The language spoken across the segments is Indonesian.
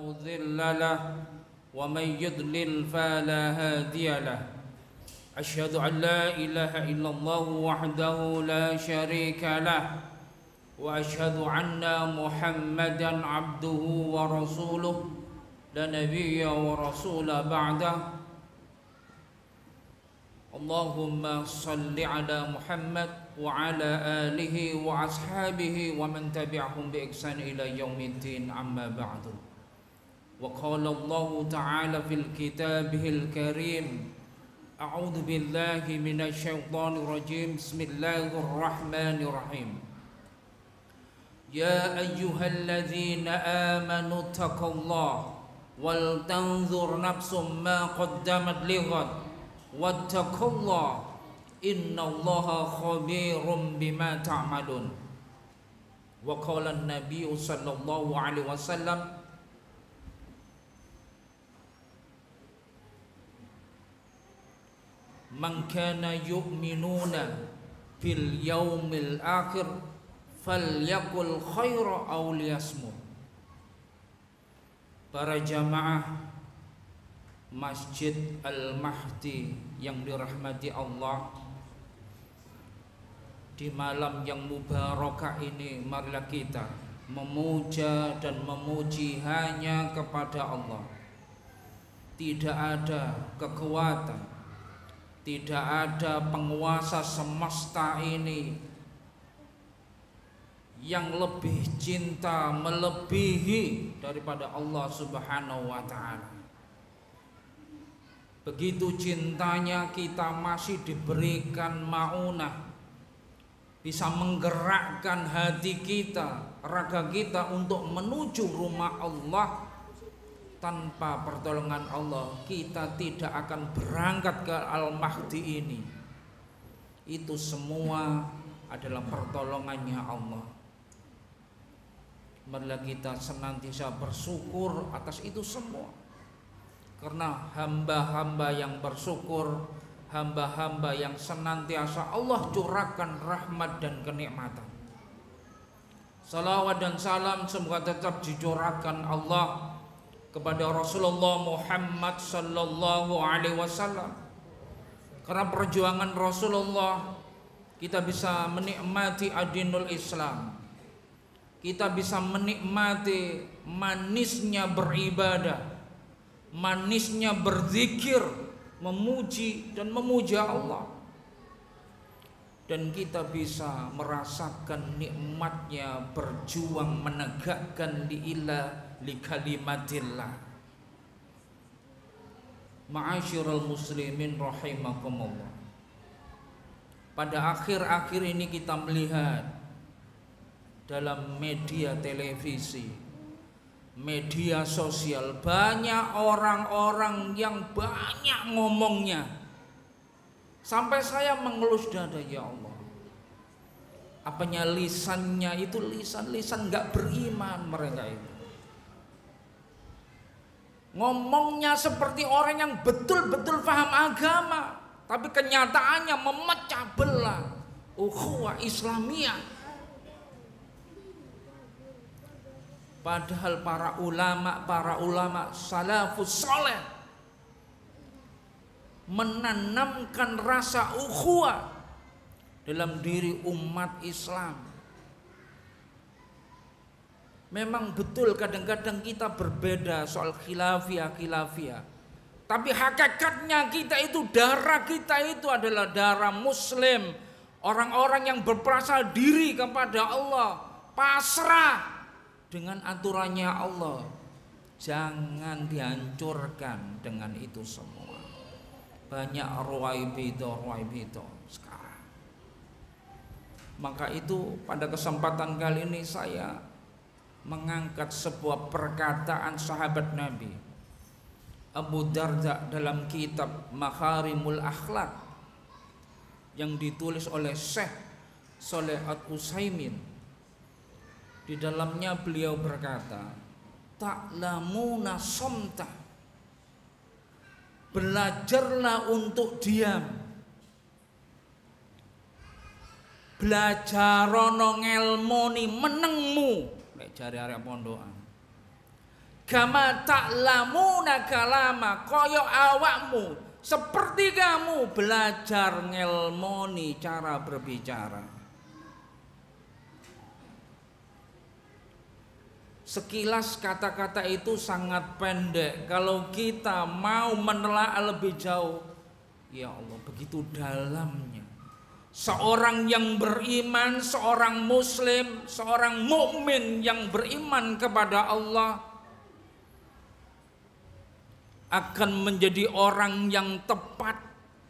مضل له ومن يضلل فلا هادي له أشهد أن لا إله إلا الله وحده لا شريك له وأشهد أن محمدا عبده ورسوله لا نبي ورسول بعده اللهم صل على محمد وعلى آله وأصحابه ومن تبعهم بإحسان إلى يوم الدين أما بعد وقال الله تعالى في كتابه الكريم أعوذ بالله من الشيطان الرجيم بسم الله الرحمن الرحيم يا أيها الذين آمنوا اتقوا الله ولتنظر نفس ما قدمت لغد واتقوا الله إن الله خبير بما تعملون وقال النبي صلى الله عليه وسلم من كان يؤمنون باليوم الآخر فليقل خير أو ليصمت. Para jamaah Masjid Al-Mahdi yang dirahmati Allah, di malam yang mubarakah ini marilah kita memuja dan memuji hanya kepada Allah. Tidak ada kekuatan, tidak ada penguasa semesta ini yang lebih cinta melebihi daripada Allah Subhanahu wa taala. Begitu cintanya kita masih diberikan maunah, bisa menggerakkan hati kita, raga kita untuk menuju rumah Allah. Tanpa pertolongan Allah kita tidak akan berangkat ke Al-Mahdi ini. Itu semua adalah pertolongannya Allah. Marilah kita senantiasa bersyukur atas itu semua. Karena hamba-hamba yang bersyukur, hamba-hamba yang senantiasa Allah curahkan rahmat dan kenikmatan. Salawat dan salam semoga tetap dicurahkan Allah kepada Rasulullah Muhammad sallallahu alaihi wasallam. Karena perjuangan Rasulullah kita bisa menikmati adinul Islam. Kita bisa menikmati manisnya beribadah, manisnya berzikir, memuji dan memuja Allah. Dan kita bisa merasakan nikmatnya berjuang menegakkan li kalimatillah. Ma'asyiral muslimin rahimakumullah. Pada akhir-akhir ini kita melihat dalam media televisi, media sosial, banyak orang-orang yang banyak ngomongnya, sampai saya mengelus dada, ya Allah, apanya lisannya itu lisan gak beriman mereka itu. Ngomongnya seperti orang yang betul-betul paham agama, tapi kenyataannya memecah belah ukhuwah Islamiyah. Padahal para ulama salafus saleh menanamkan rasa ukhuwah dalam diri umat Islam. Memang betul kadang-kadang kita berbeda soal khilafiyah, tapi hakikatnya kita itu, darah kita itu adalah darah muslim, orang-orang yang berpercaya diri kepada Allah, pasrah dengan aturannya Allah. Jangan dihancurkan dengan itu semua. Banyak ruwaibito sekarang. Maka itu pada kesempatan kali ini saya mengangkat sebuah perkataan sahabat Nabi Abu Darda dalam kitab Makharimul Akhlak yang ditulis oleh Syekh Shalih Al-Utsaimin. Di dalamnya beliau berkata, ta'lamuna somta, belajarlah untuk diam. Belajarono ngelmoni menengmu, nek jare arek pondokan. Kama ta'lamuna kalama, kaya awakmu seperti kamu belajar ngelmoni cara berbicara. Sekilas kata-kata itu sangat pendek. Kalau kita mau menelaah lebih jauh, ya Allah, begitu dalamnya. Seorang yang beriman, seorang muslim, seorang mukmin yang beriman kepada Allah akan menjadi orang yang tepat,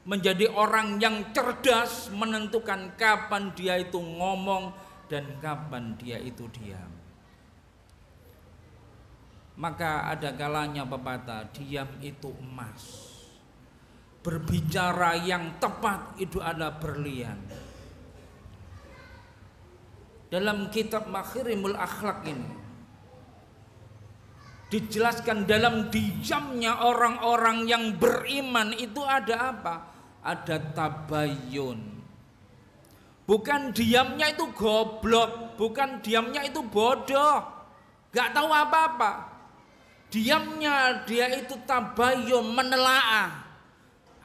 menjadi orang yang cerdas menentukan kapan dia itu ngomong dan kapan dia itu diam. Maka ada kalanya pepatah, diam itu emas. Berbicara yang tepat itu adalah berlian. Dalam kitab Makharimul Akhlak ini dijelaskan dalam diamnya orang-orang yang beriman itu ada apa? Ada tabayun. Bukan diamnya itu goblok, bukan diamnya itu bodoh, gak tahu apa-apa. Diamnya dia itu tabayun, menelaah.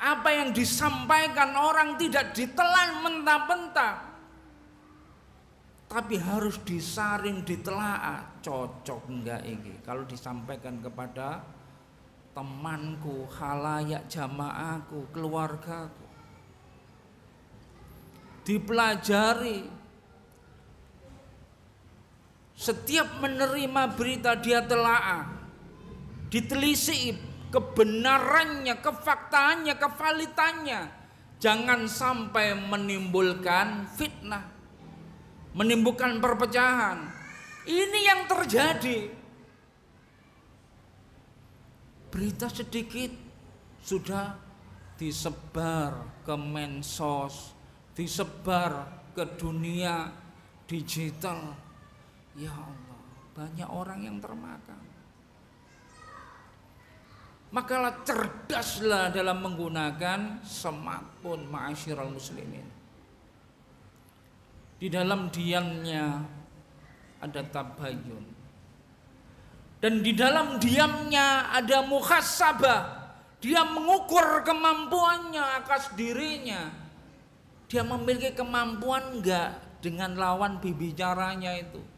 Apa yang disampaikan orang tidak ditelan mentah-mentah, tapi harus disaring, ditelaah, cocok enggak ini kalau disampaikan kepada temanku, khalayak jamaahku, keluargaku. Dipelajari. Setiap menerima berita dia telaah, ditelisik kebenarannya, kefaktaannya, kevalitannya. Jangan sampai menimbulkan fitnah, menimbulkan perpecahan. Ini yang terjadi. Berita sedikit sudah disebar ke medsos, disebar ke dunia digital. Ya Allah, banyak orang yang termakan. Makalah cerdaslah dalam menggunakan smartphone, ma'asyiral muslimin. Di dalam diamnya ada tabayun, dan di dalam diamnya ada muhasabah. Dia mengukur kemampuannya atas dirinya. Dia memiliki kemampuan enggak dengan lawan bicaranya itu.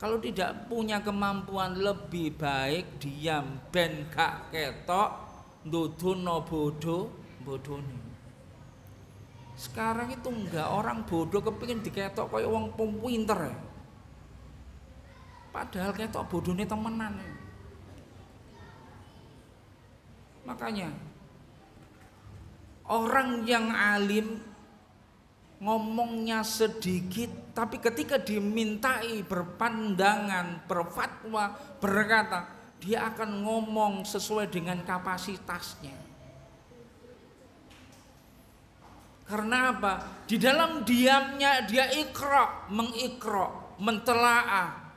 Kalau tidak punya kemampuan, lebih baik diam ben gak ketok ndudono bodoh-bodohne. Sekarang itu enggak, orang bodoh kepingin diketok kaya wong pinter ya. Padahal ketok bodohnya temenan ya. Makanya orang yang alim ngomongnya sedikit, tapi ketika dimintai berpandangan, berfatwa, berkata, dia akan ngomong sesuai dengan kapasitasnya. Karena apa? Di dalam diamnya dia mengikra, mentelaah,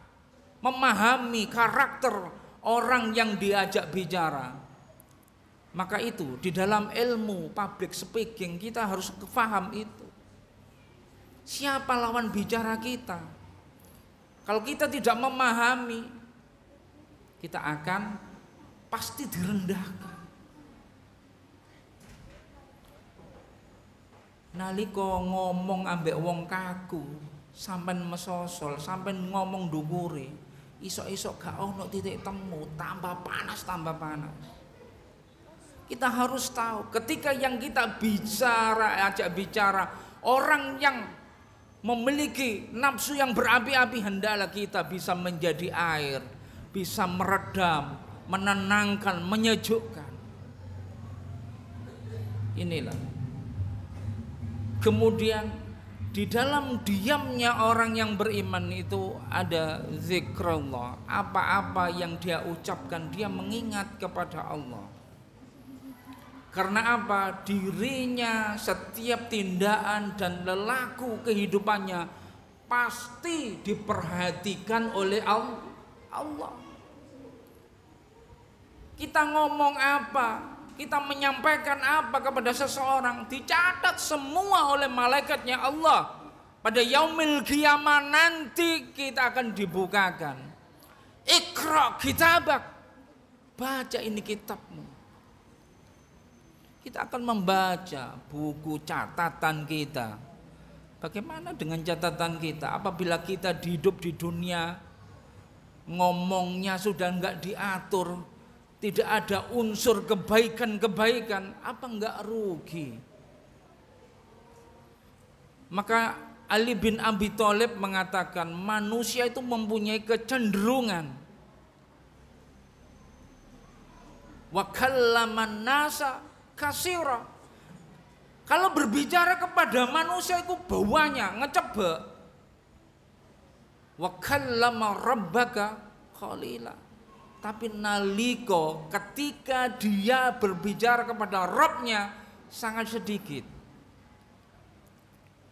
memahami karakter orang yang diajak bicara. Maka itu di dalam ilmu public speaking kita harus paham itu. Siapa lawan bicara kita? Kalau kita tidak memahami, kita akan pasti direndahkan. Nalika ngomong ambek wong kaku, sampean mesosol, sampean ngomong dhuwure, isok-isok gak ono titik temu, tambah panas. Kita harus tahu ketika yang kita bicara, ajak bicara orang yang memiliki nafsu yang berapi-api, hendaklah kita bisa menjadi air, bisa meredam, menenangkan, menyejukkan. Inilah. Kemudian di dalam diamnya orang yang beriman itu ada zikrullah. Apa-apa yang dia ucapkan, dia mengingat kepada Allah. Karena apa? Dirinya, setiap tindakan dan lelaku kehidupannya pasti diperhatikan oleh Allah. Kita ngomong apa, kita menyampaikan apa kepada seseorang, dicatat semua oleh malaikatnya Allah. Pada yaumil qiyamah nanti kita akan dibukakan. Iqra kitabak. Baca ini kitabmu. Kita akan membaca buku catatan kita. Bagaimana dengan catatan kita apabila kita hidup di dunia, ngomongnya sudah enggak diatur, tidak ada unsur kebaikan-kebaikan, apa enggak rugi? Maka Ali bin Abi Thalib mengatakan manusia itu mempunyai kecenderungan wa kallaman nasa kasira. Kalau berbicara kepada manusia itu bawahnya ngecebek. Wa kallama rabbaka qalila. Tapi naliko ketika dia berbicara kepada Rabbnya sangat sedikit.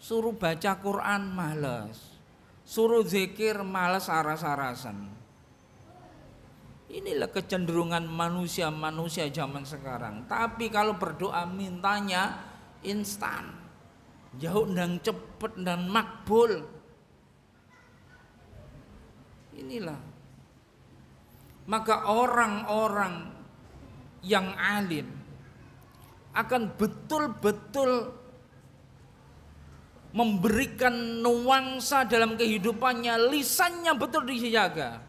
Suruh baca Quran malas, suruh zikir malas aras-arasan. Inilah kecenderungan manusia zaman sekarang. Tapi kalau berdoa mintanya instan, jauh dan cepet dan makbul. Inilah. Maka orang-orang yang alim akan betul-betul memberikan nuansa dalam kehidupannya, lisannya betul dijaga.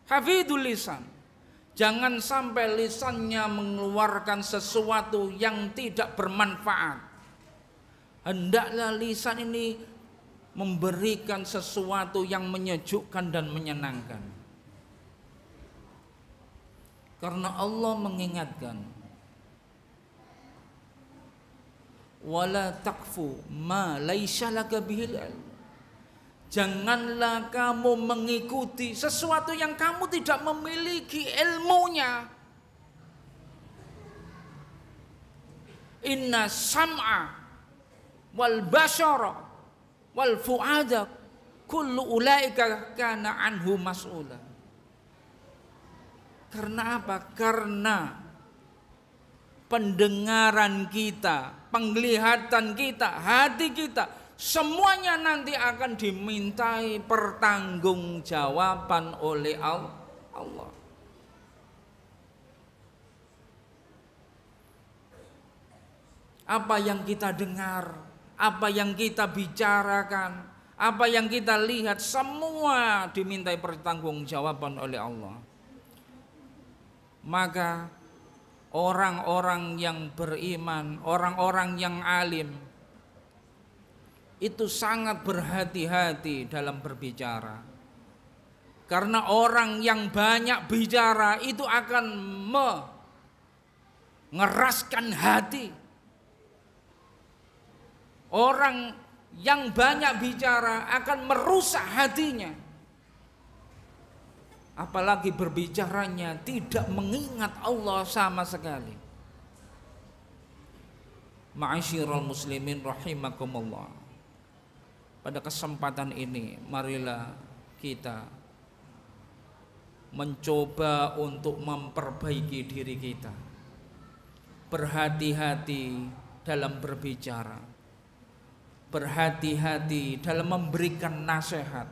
Hafidhul lisan. Jangan sampai lisannya mengeluarkan sesuatu yang tidak bermanfaat. Hendaklah lisan ini memberikan sesuatu yang menyejukkan dan menyenangkan. Karena Allah mengingatkan, wala taqfu ma laisa laka bihil ilm. Janganlah kamu mengikuti sesuatu yang kamu tidak memiliki ilmunya. Inna sam'a wal basara wal fu'ada kullu ulaika kana anhu mas'ula. Karena apa? Karena pendengaran kita, penglihatan kita, hati kita, semuanya nanti akan dimintai pertanggungjawaban oleh Allah. Apa yang kita dengar, apa yang kita bicarakan, apa yang kita lihat, semua dimintai pertanggungjawaban oleh Allah. Maka orang-orang yang beriman, orang-orang yang alim itu sangat berhati-hati dalam berbicara. Karena orang yang banyak bicara itu akan mengeraskan hati. Orang yang banyak bicara akan merusak hatinya. Apalagi berbicaranya tidak mengingat Allah sama sekali. Ma'asyiral muslimin rahimakumullah. Pada kesempatan ini marilah kita mencoba untuk memperbaiki diri kita. Berhati-hati dalam berbicara. Berhati-hati dalam memberikan nasihat.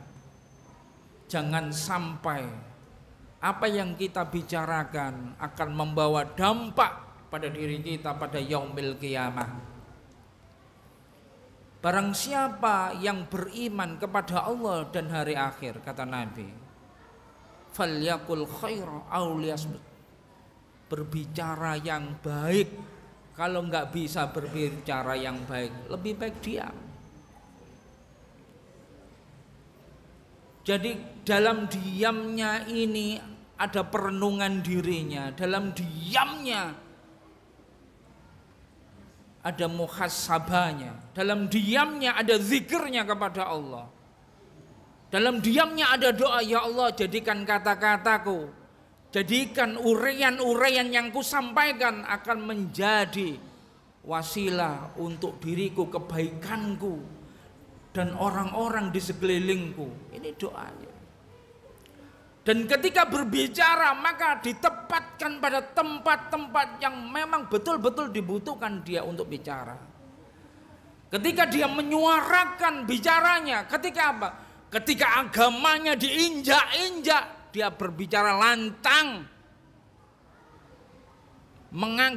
Jangan sampai apa yang kita bicarakan akan membawa dampak pada diri kita pada yaumil qiyamah. Barang siapa yang beriman kepada Allah dan hari akhir, kata Nabi, falyakul khaira aw liyasmut. Berbicara yang baik. Kalau enggak bisa berbicara yang baik, lebih baik diam. Jadi dalam diamnya ini ada perenungan dirinya, dalam diamnya ada muhasabahnya, dalam diamnya ada zikirnya kepada Allah, dalam diamnya ada doa, ya Allah jadikan kata-kataku, jadikan uraian-uraian yang kusampaikan akan menjadi wasilah untuk diriku, kebaikanku dan orang-orang di sekelilingku. Ini doanya. Dan ketika berbicara maka ditempatkan pada tempat-tempat yang memang betul-betul dibutuhkan dia untuk bicara. Ketika dia menyuarakan bicaranya, ketika apa? Ketika agamanya diinjak-injak, dia berbicara lantang.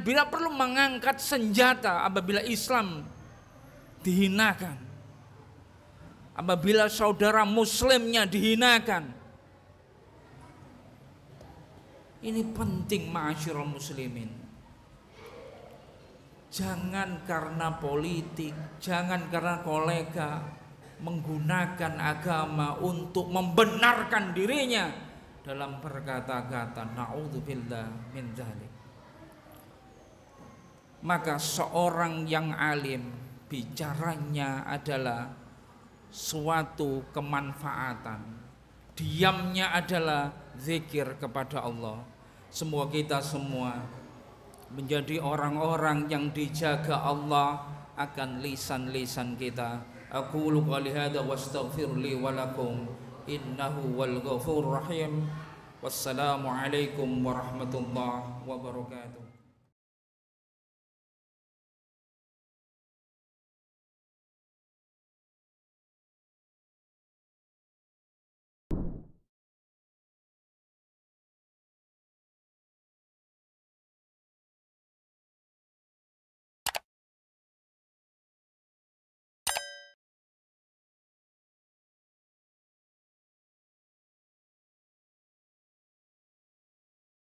Bila perlu mengangkat senjata apabila Islam dihinakan, apabila saudara muslimnya dihinakan. Ini penting ma'asyiral muslimin. Jangan karena politik, jangan karena kolega menggunakan agama untuk membenarkan dirinya dalam berkata-kata. Na'udzubillah min dzalik. Maka seorang yang alim bicaranya adalah suatu kemanfaatan, diamnya adalah zikir kepada Allah. Semoga kita semua menjadi orang-orang yang dijaga Allah akan lisan-lisan kita. Aqulu qouli hadza wastaghfir li wa lakum innahu wal ghafurur rahim. Wassalamu alaikum warahmatullahi wabarakatuh.